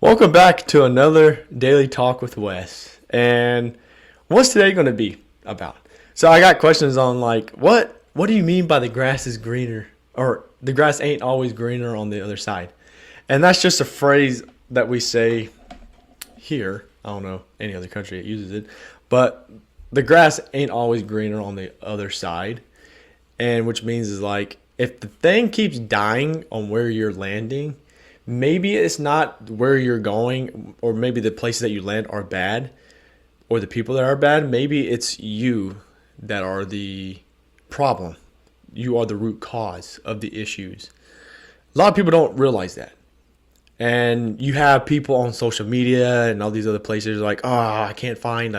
Welcome back to another Daily Talk with Wes. And what's today going to be about? So I got questions on like what do you mean by the grass is greener or the grass ain't always greener on the other side? And that's just a phrase that we say here. I don't know any other country that uses it, but the grass ain't always greener on the other side. And which means is like if the thing keeps dying on where you're landing, maybe it's not where you're going, or maybe the places that you land are bad, or the people that are bad. Maybe it's you that are the problem. You are the root cause of the issues. A lot of people don't realize that. And you have people on social media and all these other places like, oh, I can't find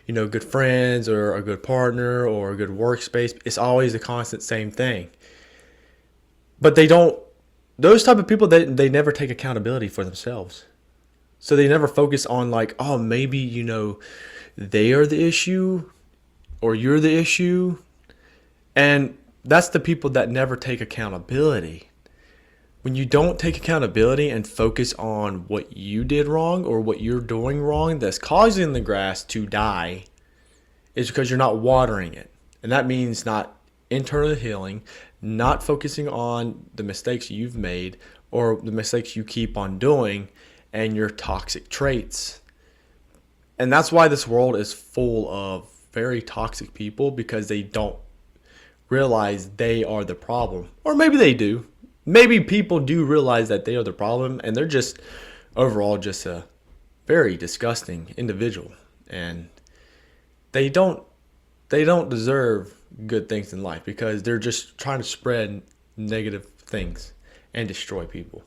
good friends or a good partner or a good workspace. It's always the constant same thing. But they don't those type of people, they never take accountability for themselves. So they never focus on like, oh, maybe, they are the issue or you're the issue. And that's the people that never take accountability. When you don't take accountability and focus on what you did wrong or what you're doing wrong that's causing the grass to die, is because you're not watering it. And that means not internal healing, not focusing on the mistakes you've made or the mistakes you keep on doing and your toxic traits. And that's why this world is full of very toxic people, because they don't realize they are the problem. Or maybe they do. Maybe people do realize that they are the problem and they're just overall just a very disgusting individual, and they don't deserve good things in life because they're just trying to spread negative things and destroy people.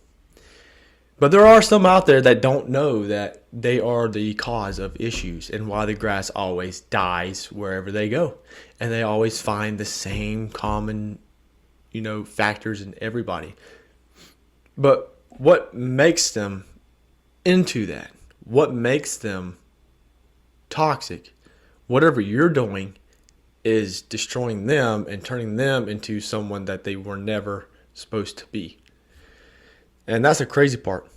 But there are some out there that don't know that they are the cause of issues and why the grass always dies wherever they go. And they always find the same common, factors in everybody. But what makes them into that? What makes them toxic? Whatever you're doing is destroying them and turning them into someone that they were never supposed to be. And that's the crazy part.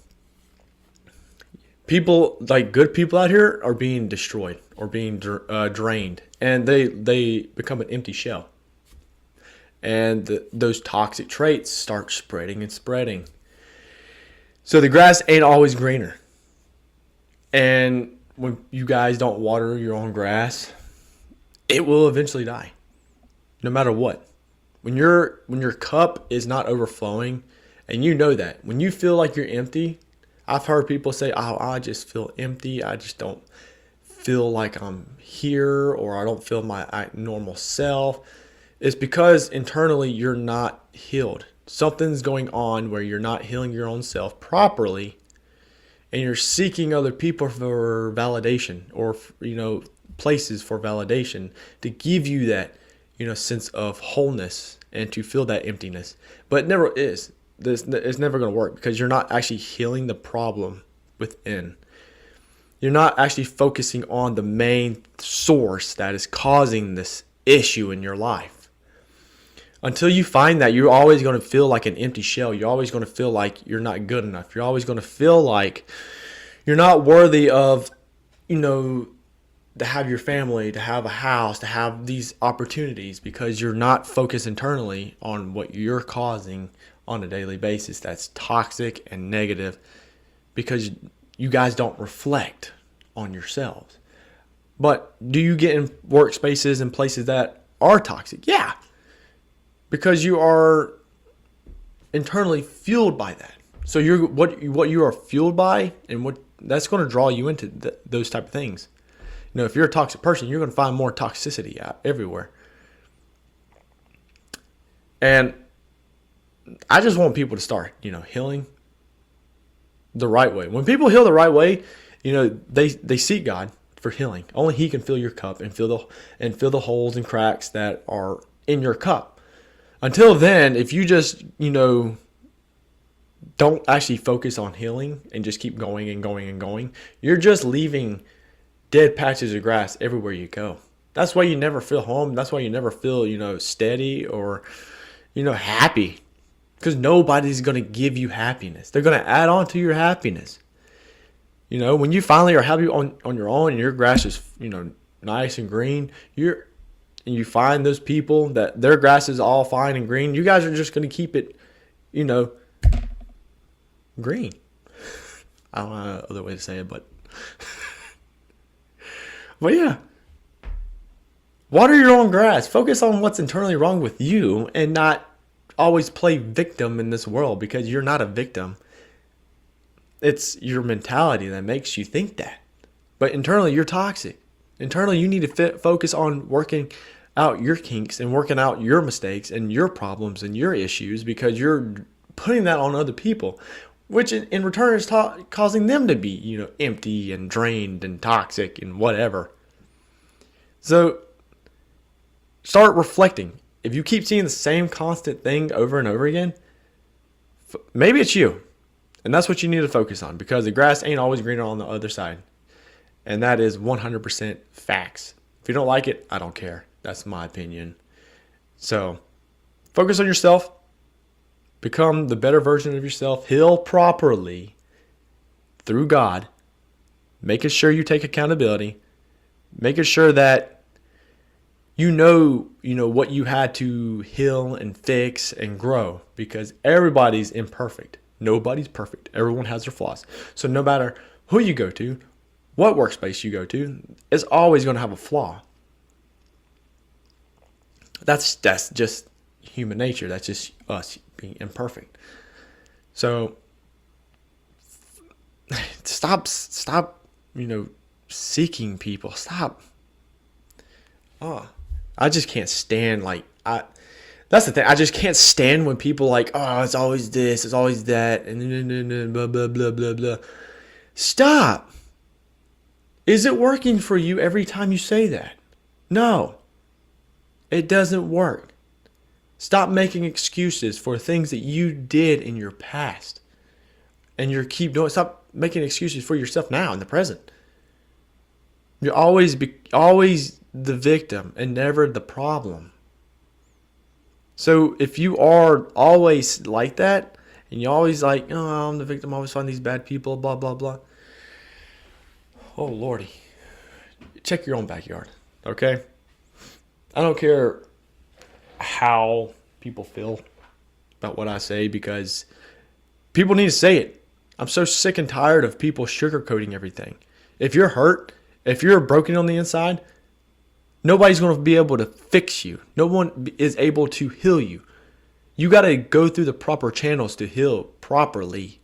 People, like good people out here, are being destroyed or being drained, and they become an empty shell. And those toxic traits start spreading and spreading. So the grass ain't always greener. And when you guys don't water your own grass, it will eventually die, no matter what. When your cup is not overflowing, and you know that, when you feel like you're empty, I've heard people say, "Oh, I just feel empty. I just don't feel like I'm here, or I don't feel my normal self." It's because internally you're not healed. Something's going on where you're not healing your own self properly, and you're seeking other people for validation, or places for validation to give you that sense of wholeness and to feel that emptiness. But it never is. It's never going to work because you're not actually healing the problem within. You're not actually focusing on the main source that is causing this issue in your life. Until you find that, you're always going to feel like an empty shell. You're always going to feel like you're not good enough. You're always going to feel like you're not worthy of, to have your family, to have a house, to have these opportunities, because you're not focused internally on what you're causing on a daily basis that's toxic and negative, because you guys don't reflect on yourselves. But do you get in workspaces and places that are toxic? Yeah. Because you are internally fueled by that. So you're what you are fueled by, and what that's going to draw you into those type of things. If you're a toxic person, you're going to find more toxicity everywhere. And I just want people to start, healing the right way. When people heal the right way, they seek God for healing. Only He can fill your cup and fill the holes and cracks that are in your cup. Until then, if you just, don't actually focus on healing and just keep going and going and going, you're just leaving dead patches of grass everywhere you go. That's why you never feel home. That's why you never feel, steady or, happy. Because nobody's going to give you happiness. They're going to add on to your happiness. When you finally are happy on your own and your grass is, nice and green, and you find those people that their grass is all fine and green, you guys are just going to keep it, you know, green. I don't know another way to say it, but yeah. Water your own grass. Focus on what's internally wrong with you and not always play victim in this world, because you're not a victim. It's your mentality that makes you think that. But internally, you're toxic. Internally, you need to focus on working out your kinks and working out your mistakes and your problems and your issues, because you're putting that on other people, which in return is causing them to be, empty and drained and toxic and whatever. So start reflecting. If you keep seeing the same constant thing over and over again, maybe it's you. And that's what you need to focus on, because the grass ain't always greener on the other side. And that is 100% facts. If you don't like it, I don't care. That's my opinion. So focus on yourself. Become the better version of yourself. Heal properly through God. Making sure you take accountability. Making sure that you know what you had to heal and fix and grow, because everybody's imperfect. Nobody's perfect. Everyone has their flaws. So no matter who you go to, what workspace you go to, it's always going to have a flaw. That's just human nature. That's just us being imperfect. So stop, seeking people. Stop. I just can't stand, that's the thing. I just can't stand when people it's always this, it's always that, and blah, blah, blah, blah, blah. Stop. Is it working for you every time you say that? No. It doesn't work. Stop making excuses for things that you did in your past. And you keep doing. Stop making excuses for yourself now in the present. You're always the victim and never the problem. So if you are always like that, and you're always I'm the victim, I always find these bad people, blah, blah, blah. Oh, Lordy. Check your own backyard, okay? I don't care how people feel about what I say, because people need to say it. I'm so sick and tired of people sugarcoating everything. If you're hurt, if you're broken on the inside, nobody's going to be able to fix you. No one is able to heal you. You got to go through the proper channels to heal properly.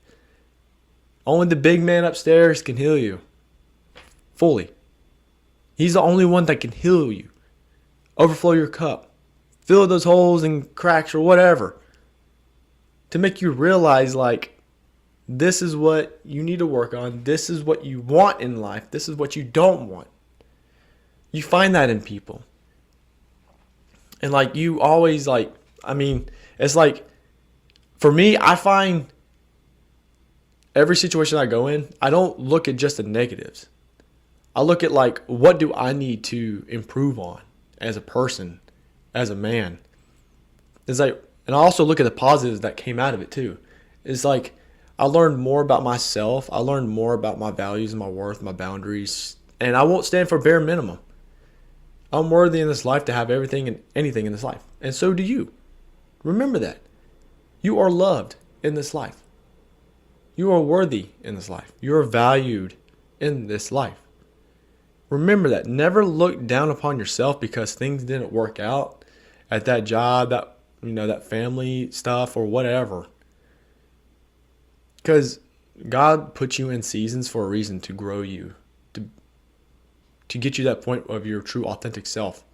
Only the big man upstairs can heal you fully. He's the only one that can heal you. Overflow your cup. Fill those holes and cracks or whatever, to make you realize this is what you need to work on. This is what you want in life. This is what you don't want. You find that in people. And you always it's for me, I find every situation I go in, I don't look at just the negatives. I look at what do I need to improve on as a person, as a man. It's and I also look at the positives that came out of it too. It's I learned more about myself. I learned more about my values, my worth, my boundaries, and I won't stand for bare minimum. I'm worthy in this life to have everything and anything in this life. And so do you. Remember that. You are loved in this life. You are worthy in this life. You are valued in this life. Remember that. Never look down upon yourself because things didn't work out at that job, that family stuff or whatever. Because God put you in seasons for a reason, to grow you, to get you to that point of your true authentic self.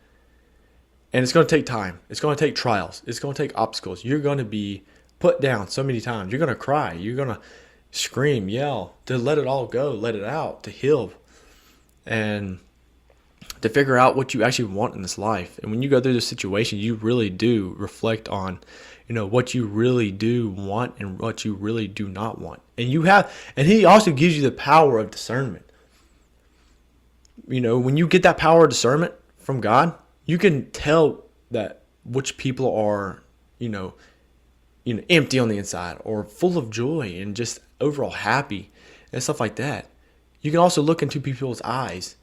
And it's going to take time. It's going to take trials. It's going to take obstacles. You're going to be put down so many times. You're going to cry. You're going to scream, yell, to let it all go, let it out, to heal, and to figure out what you actually want in this life. And when you go through this situation, you really do reflect on, what you really do want and what you really do not want. And he also gives you the power of discernment. When you get that power of discernment from God, you can tell that which people are, empty on the inside or full of joy and just overall happy and stuff like that. You can also look into people's eyes.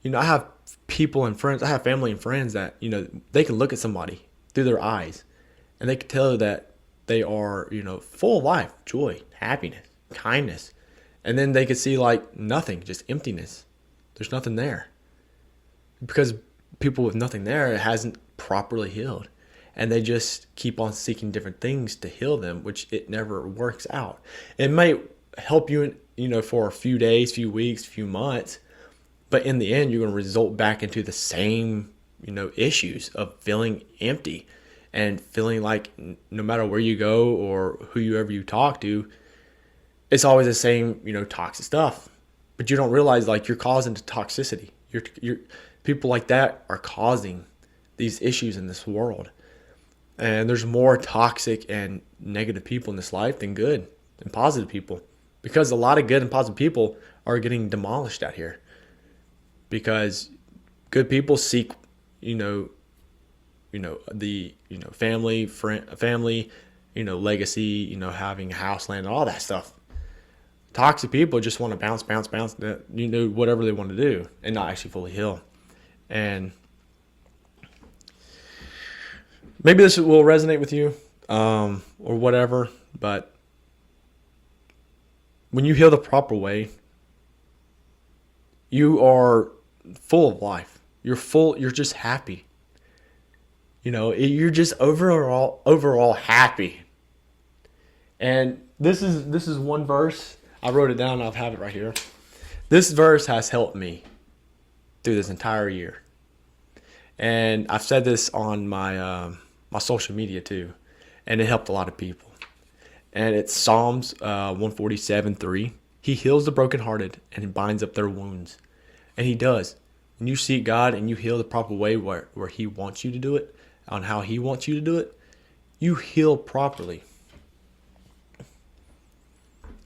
I have people and friends, I have family and friends that, they can look at somebody through their eyes and they can tell that they are, full of life, joy, happiness, kindness. And then they could see like nothing, just emptiness. There's nothing there. Because people with nothing there, it hasn't properly healed. And they just keep on seeking different things to heal them, which it never works out. It might help you, for a few days, few weeks, few months. But in the end, you're going to result back into the same, issues of feeling empty and feeling like no matter where you go or whoever you talk to, it's always the same, toxic stuff. But you don't realize like you're causing the toxicity. You're people like that are causing these issues in this world. And there's more toxic and negative people in this life than good and positive people, because a lot of good and positive people are getting demolished out here. Because good people seek, the family, legacy, having a house, land, all that stuff. Toxic people just want to bounce, whatever they want to do and not actually fully heal. And maybe this will resonate with you, or whatever, but when you heal the proper way, you are full of life. You're just happy. You're just overall happy. And this is one verse. I wrote it down. I have it right here. This verse has helped me through this entire year. And I've said this on my my social media too. And it helped a lot of people. And it's Psalms 147:3. He heals the brokenhearted and he binds up their wounds. And he does. When you seek God and you heal the proper way where he wants you to do it, on how he wants you to do it, you heal properly.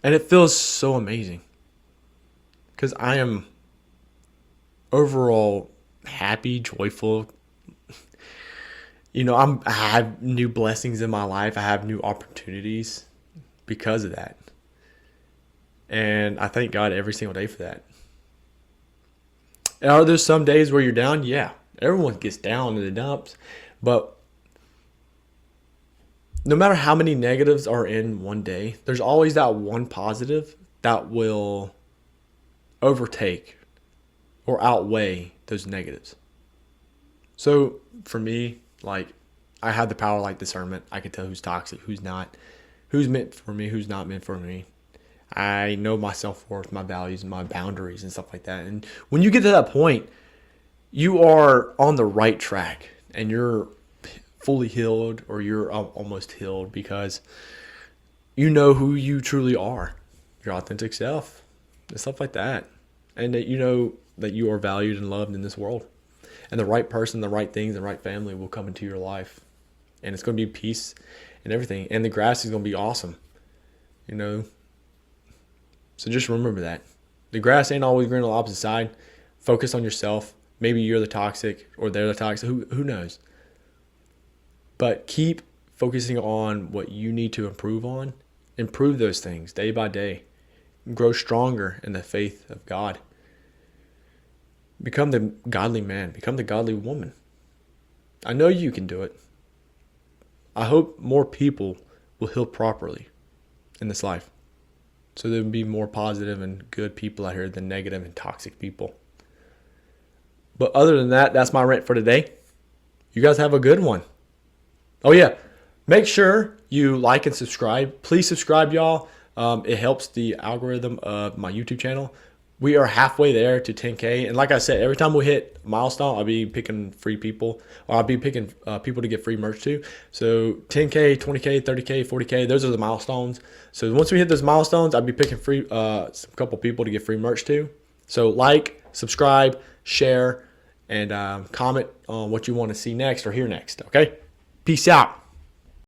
And it feels so amazing. Because I am overall happy, joyful. I have new blessings in my life. I have new opportunities because of that. And I thank God every single day for that. And are there some days where you're down? Yeah. Everyone gets down in the dumps. But no matter how many negatives are in one day, there's always that one positive that will overtake or outweigh those negatives. So for me, like, I have the power like discernment. I can tell who's toxic, who's not, who's meant for me, who's not meant for me. I know my self-worth, my values, my boundaries and stuff like that. And when you get to that point, you are on the right track and you're fully healed, or you're almost healed, because you know who you truly are, your authentic self and stuff like that. And that you know that you are valued and loved in this world. And the right person, the right things, the right family will come into your life. And it's going to be peace and everything. And the grass is going to be awesome. So just remember that. The grass ain't always green on the opposite side. Focus on yourself. Maybe you're the toxic or they're the toxic. Who knows? But keep focusing on what you need to improve on. Improve those things day by day. Grow stronger in the faith of God. Become the godly man. Become the godly woman. I know you can do it. I hope more people will heal properly in this life. So there will be more positive and good people out here than negative and toxic people. But other than that, that's my rant for today. You guys have a good one. Oh yeah, make sure you like and subscribe. Please subscribe, y'all. It helps the algorithm of my YouTube channel. We are halfway there to 10K. And like I said, every time we hit a milestone, I'll be picking free people. Or I'll be picking people to get free merch to. So 10K, 20K, 30K, 40K, those are the milestones. So once we hit those milestones, I'll be picking free a couple people to get free merch to. So like, subscribe, share, and comment on what you want to see next or hear next. Okay? Peace out.